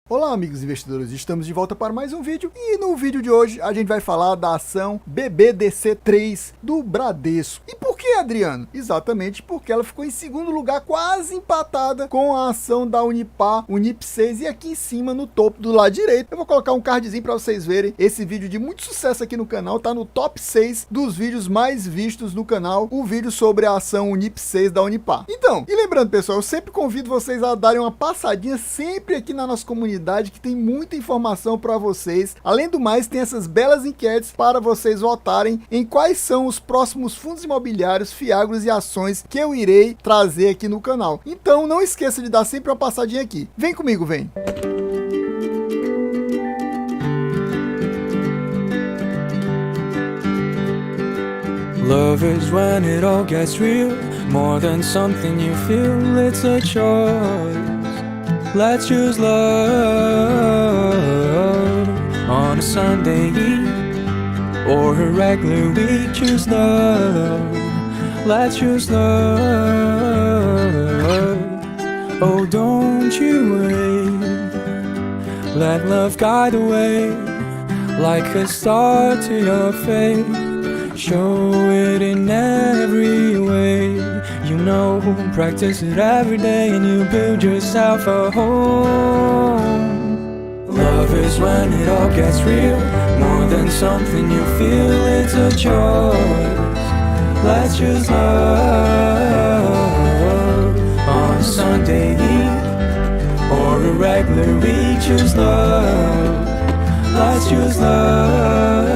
Olá amigos investidores, estamos de volta para mais um vídeo e no vídeo de hoje a gente vai falar da ação BBDC3 do Bradesco. E por que, Adriano? Exatamente porque ela ficou em segundo lugar, quase empatada com a ação da Unipar, Unip6, e aqui em cima no topo do lado direito eu vou colocar um cardzinho para vocês verem esse vídeo de muito sucesso aqui no canal, tá no top 6 dos vídeos mais vistos no canal, o vídeo sobre a ação Unip6 da Unipar. Então, e lembrando pessoal, eu sempre convido vocês a darem uma passadinha sempre aqui na nossa comunidade, que tem muita informação para vocês. Além do mais, tem essas belas enquetes para vocês votarem em quais são os próximos fundos imobiliários, fiagros e ações que eu irei trazer aqui no canal. Então não esqueça de dar sempre uma passadinha aqui. Vem comigo, vem! Love is when it all gets real, more than something you feel, it's a choice. Let's choose love on a Sunday or a regular week. Choose love. Let's choose love. Oh, don't you wait. Let love guide the way like a star to your fate. Show it in every way. You know, practice it every day and you build yourself a home. Love is when it all gets real, more than something you feel, it's a choice. Let's choose love on a Sunday or a regular week. Choose love. Let's choose love.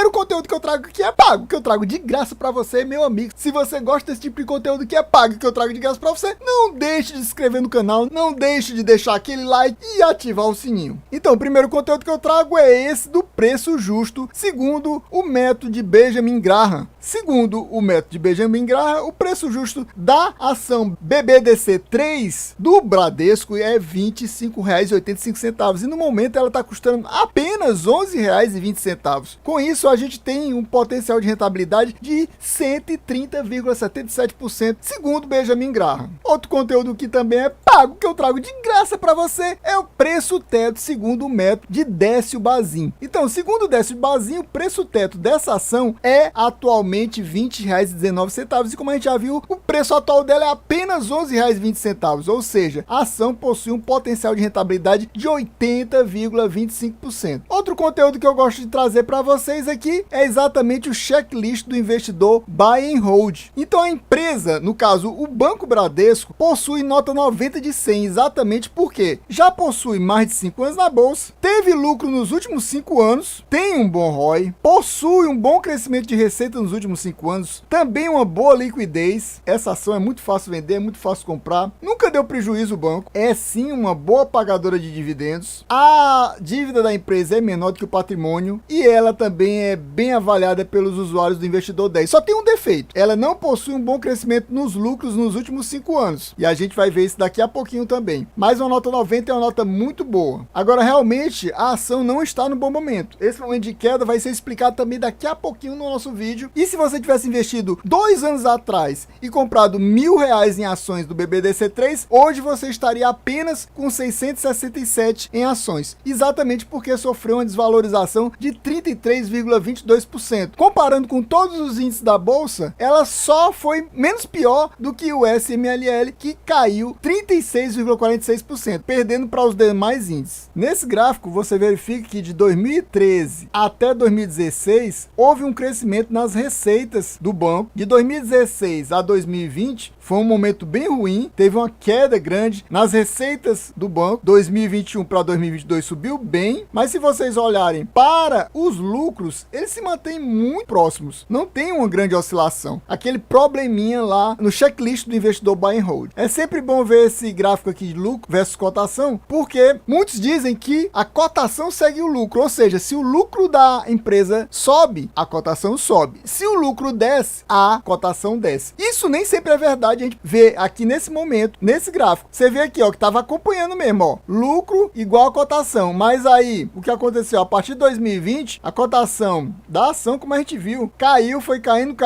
O conteúdo que eu trago aqui é pago, que eu trago de graça para você, meu amigo. Se você gosta desse tipo de conteúdo que é pago, que eu trago de graça para você, não deixe de se inscrever no canal, não deixe de deixar aquele like e ativar o sininho. Então, o primeiro conteúdo que eu trago é esse do preço justo, segundo o método de Benjamin Graham. Segundo o método de Benjamin Graham, o preço justo da ação BBDC3 do Bradesco é R$ 25,85 e no momento ela está custando apenas R$ 11,20. Com isso, a gente tem um potencial de rentabilidade de 130,77%, segundo Benjamin Graham. Outro conteúdo que também é pago, que eu trago de graça para você, é o preço teto, segundo o método de Décio Bazin. Então, segundo o Décio Bazin, o preço teto dessa ação é atualmente R$ 20,19 e como a gente já viu, o preço atual dela é apenas R$ 11,20, ou seja, a ação possui um potencial de rentabilidade de 80,25%. Outro conteúdo que eu gosto de trazer para vocês aqui é exatamente o checklist do investidor Buy and Hold. Então a empresa, no caso o Banco Bradesco, possui nota 90 de 100, exatamente porque já possui mais de 5 anos na bolsa, teve lucro nos últimos 5 anos, tem um bom ROI, possui um bom crescimento de receita nos últimos 5 anos, também uma boa liquidez, essa ação é muito fácil vender, é muito fácil comprar, nunca deu prejuízo o banco, é sim uma boa pagadora de dividendos, a dívida da empresa é menor do que o patrimônio e ela também é bem avaliada pelos usuários do Investidor 10. Só tem um defeito, ela não possui um bom crescimento nos lucros nos últimos 5 anos e a gente vai ver isso daqui a pouquinho também, mas uma nota 90 é uma nota muito boa. Agora realmente a ação não está no bom momento, esse momento de queda vai ser explicado também daqui a pouquinho no nosso vídeo. E se você tivesse investido 2 anos atrás e comprado R$1.000 em ações do BBDC3, hoje você estaria apenas com 667 em ações, exatamente porque sofreu uma desvalorização de 33,22%. Comparando com todos os índices da bolsa, ela só foi menos pior do que o SMLL, que caiu 36,46%, perdendo para os demais índices. Nesse gráfico, você verifica que de 2013 até 2016, houve um crescimento nas receitas do banco. De 2016 a 2020 foi um momento bem ruim, teve uma queda grande nas receitas do banco. 2021 para 2022 subiu bem, mas se vocês olharem para os lucros, eles se mantêm muito próximos, não tem uma grande oscilação, aquele probleminha lá no checklist do investidor Buy and Hold. É sempre bom ver esse gráfico aqui de lucro versus cotação, porque muitos dizem que a cotação segue o lucro, ou seja, se o lucro da empresa sobe, a cotação sobe, se o lucro desce, a cotação desce. Isso nem sempre é verdade, a gente vê aqui nesse momento, nesse gráfico, você vê aqui, ó, que estava acompanhando mesmo, ó, lucro igual a cotação, mas aí, o que aconteceu? A partir de 2020, a cotação da ação, como a gente viu. Caiu, foi caindo,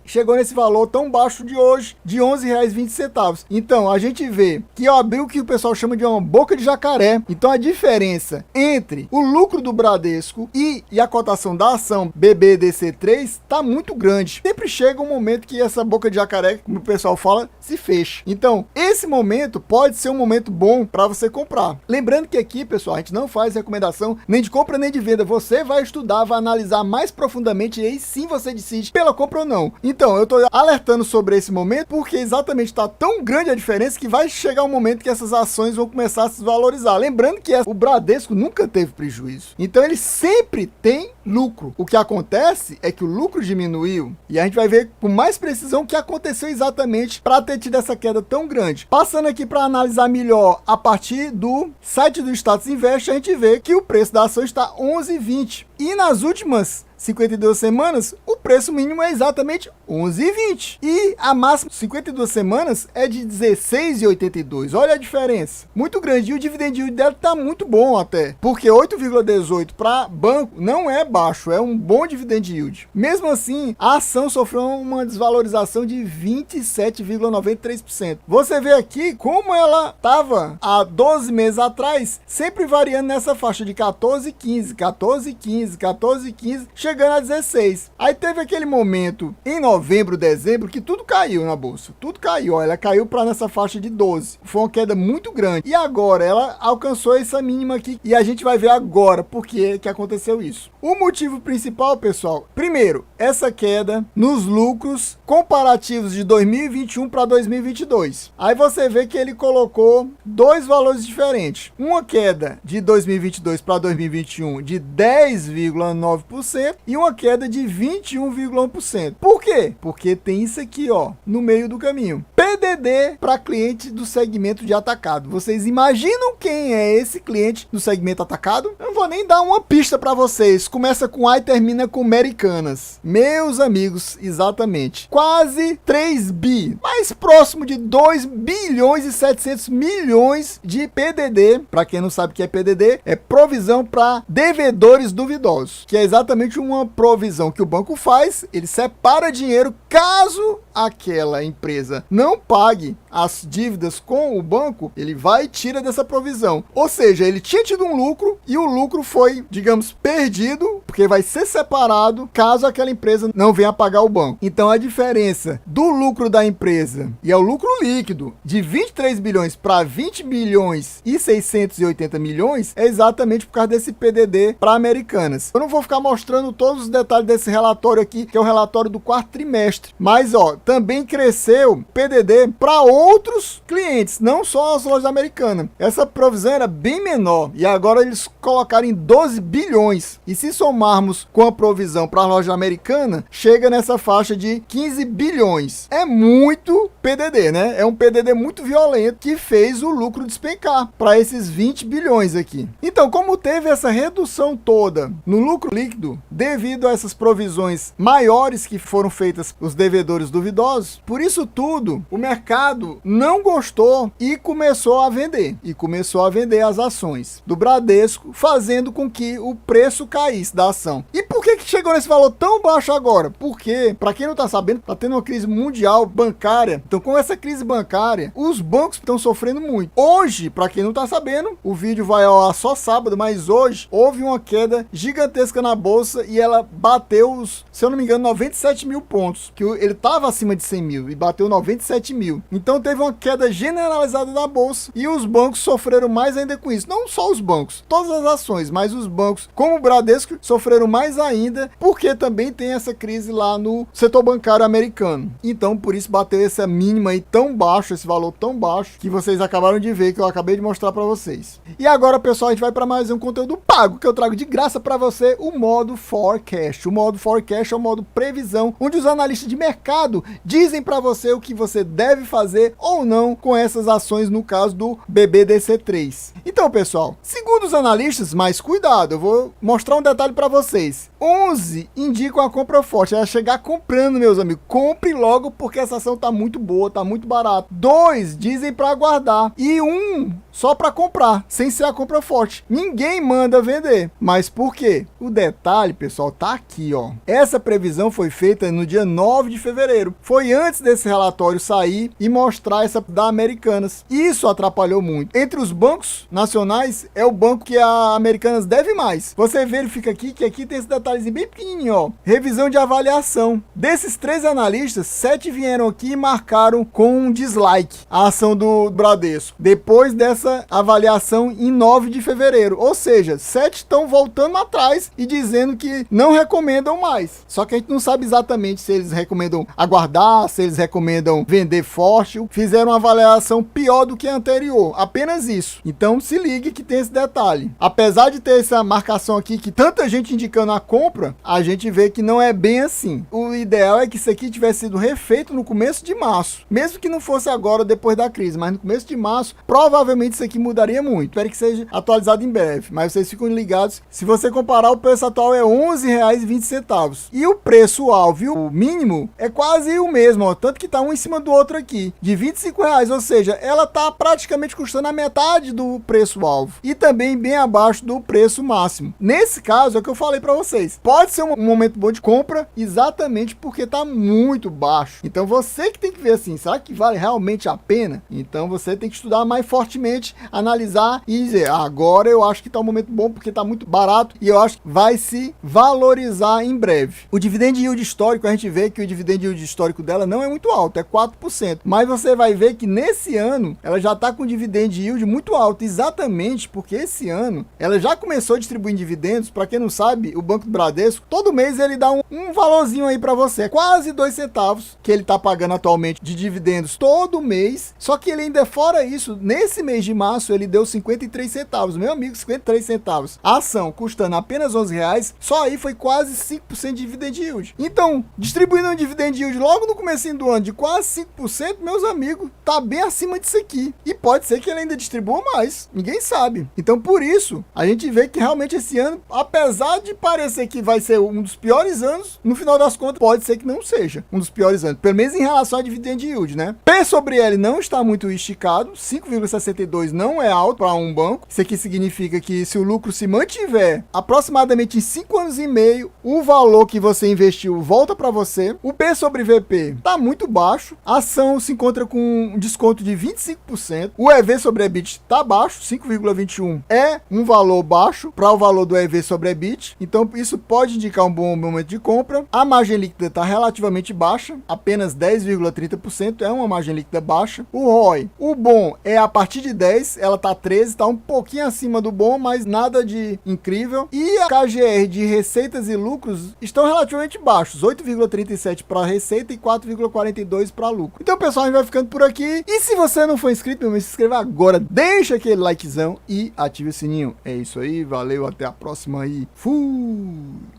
chegou nesse valor tão baixo de hoje, de R$ 11,20. Então, a gente vê que abriu o que o pessoal chama de uma boca de jacaré. Então, a diferença entre o lucro do Bradesco e a cotação da ação BBDC3 está muito grande. Sempre chega um momento que essa boca de jacaré, como o pessoal fala, se fecha. Então, esse momento pode ser um momento bom para você comprar. Lembrando que aqui, pessoal, a gente não faz recomendação nem de compra nem de venda. Você vai estudar, vai analisar mais profundamente e aí sim você decide pela compra ou não. Então, eu estou alertando sobre esse momento porque exatamente está tão grande a diferença que vai chegar um momento que essas ações vão começar a se valorizar. Lembrando que o Bradesco nunca teve prejuízo. Então, ele sempre tem lucro. O que acontece é que o lucro diminuiu e a gente vai ver com mais precisão o que aconteceu exatamente para ter tido essa queda tão grande. Passando aqui para analisar melhor a partir do site do Status Invest, a gente vê que o preço da ação está 11,20 e nas últimas 52 semanas, o preço mínimo é exatamente 11,20. E a máxima de 52 semanas é de 16,82. Olha a diferença. Muito grande. E o dividend yield dela está muito bom até. Porque 8,18 para banco não é baixo. É um bom dividend yield. Mesmo assim, a ação sofreu uma desvalorização de 27,93%. Você vê aqui como ela estava há 12 meses atrás, sempre variando nessa faixa de 14,15, 14,15, 14,15, chegando a 16. Aí teve aquele momento em novembro, dezembro, que tudo caiu na bolsa. Tudo caiu, ó, ela caiu para nessa faixa de 12. Foi uma queda muito grande. E agora ela alcançou essa mínima aqui. E a gente vai ver agora por que aconteceu isso. O motivo principal, pessoal, primeiro, essa queda nos lucros comparativos de 2021 para 2022. Aí você vê que ele colocou dois valores diferentes. Uma queda de 2022 para 2021 de 10,9%. E uma queda de 21,1%. Por quê? Porque tem isso aqui, ó, no meio do caminho. PDD para cliente do segmento de atacado. Vocês imaginam quem é esse cliente do segmento atacado? Eu não vou nem dar uma pista para vocês. Começa com A e termina com Americanas. Meus amigos, exatamente. Quase 3 bi. Mais próximo de 2 bilhões e 700 milhões de PDD. Para quem não sabe o que é PDD, é provisão para devedores duvidosos. Que é exatamente uma provisão que o banco faz. Ele separa dinheiro caso aquela empresa não pague as dívidas com o banco, ele vai e tira dessa provisão. Ou seja, ele tinha tido um lucro e o lucro foi, digamos, perdido, porque vai ser separado caso aquela empresa não venha pagar o banco. Então a diferença do lucro da empresa, e é o lucro líquido, de 23 bilhões para 20 bilhões e 680 milhões, é exatamente por causa desse PDD para Americanas. Eu não vou ficar mostrando todos os detalhes desse relatório aqui, que é o relatório do quarto trimestre. Mas, ó, também cresceu PDD para outros clientes, não só as lojas americanas. Essa provisão era bem menor e agora eles colocaram em 12 bilhões. E se somarmos com a provisão para a loja americana, chega nessa faixa de 15 bilhões. É muito PDD, né? É um PDD muito violento que fez o lucro despencar para esses 20 bilhões aqui. Então, como teve essa redução toda no lucro líquido, devido a essas provisões maiores que foram feitas os devedores duvidosos, por isso tudo, o mercado não gostou e começou a vender. E começou a vender as ações do Bradesco, fazendo com que o preço caísse da ação. E por que chegou nesse valor tão baixo agora? Porque, para quem não está sabendo, está tendo uma crise mundial bancária. Então, com essa crise bancária, os bancos estão sofrendo muito. Hoje, para quem não está sabendo, o vídeo vai ao ar só sábado, mas hoje houve uma queda gigantesca na bolsa e ela bateu os, se eu não me engano, 97 mil pontos. Que ele estava acima de 100 mil e bateu 97 mil. Então teve uma queda generalizada da bolsa e os bancos sofreram mais ainda com isso. Não só os bancos, todas as ações, mas os bancos, como o Bradesco, sofreram mais ainda porque também tem essa crise lá no setor bancário americano. Então por isso bateu essa mínima aí tão baixo, esse valor tão baixo que vocês acabaram de ver, que eu acabei de mostrar para vocês. E agora, pessoal, a gente vai para mais um conteúdo pago que eu trago de graça para você, o modo Forecast. O modo Forecast é o modo previsão, onde os analistas de mercado dizem para você o que você deve fazer ou não com essas ações, no caso do BBDC3. Então, pessoal, segundo os analistas, mas cuidado, eu vou mostrar um detalhe para vocês. 11 indicam a compra forte. É chegar comprando, meus amigos. Compre logo porque essa ação tá muito boa, tá muito barata. 2 dizem para aguardar. E 1 só para comprar, sem ser a compra forte. Ninguém manda vender. Mas por quê? O detalhe, pessoal, tá aqui, ó. Essa previsão foi feita no dia 9 de fevereiro. Foi antes desse relatório sair e mostrar essa da Americanas. Isso atrapalhou muito. Entre os bancos nacionais, é o banco que a Americanas deve mais. Você verifica aqui que aqui tem esse detalhezinho bem pequenininho, ó. Revisão de avaliação. Desses 13 analistas, 7 vieram aqui e marcaram com um dislike a ação do Bradesco. Depois dessa avaliação em 9 de fevereiro. Ou seja, 7 estão voltando atrás e dizendo que não recomendam mais. Só que a gente não sabe exatamente se eles recomendam aguardar, se eles recomendam vender forte. Fizeram uma avaliação pior do que a anterior. Apenas isso. Então se ligue que tem esse detalhe. Apesar de ter essa marcação aqui que tanta gente indicando a compra, a gente vê que não é bem assim. O ideal é que isso aqui tivesse sido refeito no começo de março. Mesmo que não fosse agora, depois da crise, mas no começo de março, provavelmente isso aqui mudaria muito. Espero que seja atualizado em breve, mas vocês ficam ligados. Se você comparar, o preço atual é R$ 11,20 e o preço alvo e o mínimo é quase o mesmo, ó, tanto que tá um em cima do outro aqui, de R$ 25,00, ou seja, ela tá praticamente custando a metade do preço alvo e também bem abaixo do preço máximo. Nesse caso, é o que eu falei para vocês, pode ser um momento bom de compra exatamente porque tá muito baixo. Então você que tem que ver assim, será que vale realmente a pena? Então você tem que estudar mais fortemente, analisar e dizer, agora eu acho que tá um momento bom porque tá muito barato e eu acho que vai se valorizar em breve. O dividend yield histórico, a gente vê que o dividend yield histórico dela não é muito alto, é 4%, mas você vai ver que nesse ano ela já tá com dividend yield muito alto, exatamente porque esse ano ela já começou distribuindo dividendos. Para quem não sabe, o Banco do Bradesco, todo mês ele dá um valorzinho aí para você, é quase 2 centavos que ele tá pagando atualmente de dividendos todo mês, só que ele ainda fora isso, nesse mês de março ele deu 53 centavos, meu amigo, 53 centavos. A ação custando apenas R$11, só aí foi quase 5% de dividend yield. Então, distribuindo um dividend yield logo no comecinho do ano de quase 5%, meus amigos, tá bem acima disso aqui. E pode ser que ele ainda distribua mais, ninguém sabe. Então, por isso, a gente vê que realmente esse ano, apesar de parecer que vai ser um dos piores anos, no final das contas, pode ser que não seja um dos piores anos, pelo menos em relação a dividend yield, né? P sobre L não está muito esticado, 5,62 não é alto para um banco. Isso aqui significa que se o lucro se mantiver aproximadamente em 5 anos e meio, o valor que você investiu volta para você. O P sobre VP está muito baixo, a ação se encontra com um desconto de 25%. O EV sobre EBIT está baixo, 5,21 é um valor baixo para o valor do EV sobre EBIT, então isso pode indicar um bom momento de compra. A margem líquida está relativamente baixa, apenas 10,30%, é uma margem líquida baixa. O ROI, o bom é a partir de 10, ela tá 13, tá um pouquinho acima do bom, mas nada de incrível. E a KGR de receitas e lucros estão relativamente baixos, 8,37 para receita e 4,42 para lucro. Então, pessoal, a gente vai ficando por aqui. E se você não for inscrito, meu amigo, se inscreva agora, deixa aquele likezão e ative o sininho. É isso aí, valeu, até a próxima aí. Fui!